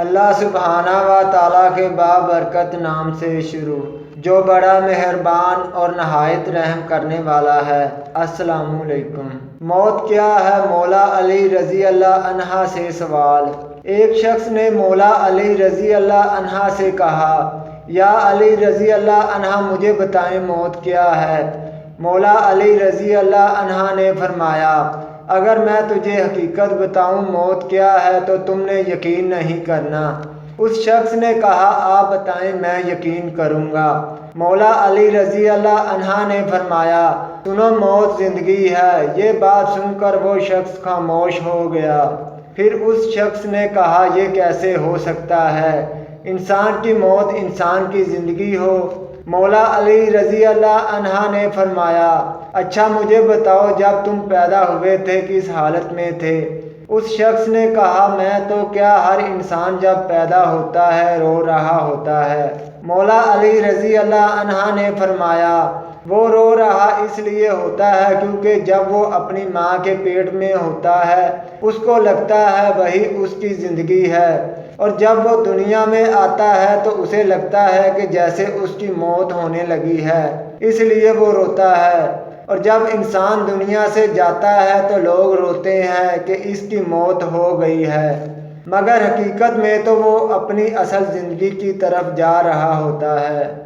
اللہ سبحانہ و تعالیٰ کے بابرکت نام سے شروع، جو بڑا مہربان اور نہایت رحم کرنے والا ہے۔ السلام علیکم۔ موت کیا ہے؟ مولا علی رضی اللہ عنہ سے سوال۔ ایک شخص نے مولا علی رضی اللہ عنہ سے کہا، یا علی رضی اللہ عنہ مجھے بتائیں موت کیا ہے؟ مولا علی رضی اللہ عنہ نے فرمایا، اگر میں تجھے حقیقت بتاؤں موت کیا ہے تو تم نے یقین نہیں کرنا۔ اس شخص نے کہا، آپ بتائیں میں یقین کروں گا۔ مولا علی رضی اللہ عنہ نے فرمایا، سنو موت زندگی ہے۔ یہ بات سن کر وہ شخص خاموش ہو گیا۔ پھر اس شخص نے کہا، یہ کیسے ہو سکتا ہے؟ انسان کی موت انسان کی زندگی ہو؟ مولا علی رضی اللہ عنہ نے فرمایا، اچھا مجھے بتاؤ جب تم پیدا ہوئے تھے کس حالت میں تھے؟ اس شخص نے کہا، میں تو کیا ہر انسان جب پیدا ہوتا ہے رو رہا ہوتا ہے۔ مولا علی رضی اللہ عنہ نے فرمایا، وہ رو رہا اس لیے ہوتا ہے کیونکہ جب وہ اپنی ماں کے پیٹ میں ہوتا ہے اس کو لگتا ہے وہی اس کی زندگی ہے، اور جب وہ دنیا میں آتا ہے تو اسے لگتا ہے کہ جیسے اس کی موت ہونے لگی ہے، اس لیے وہ روتا ہے۔ اور جب انسان دنیا سے جاتا ہے تو لوگ روتے ہیں کہ اس کی موت ہو گئی ہے، مگر حقیقت میں تو وہ اپنی اصل زندگی کی طرف جا رہا ہوتا ہے۔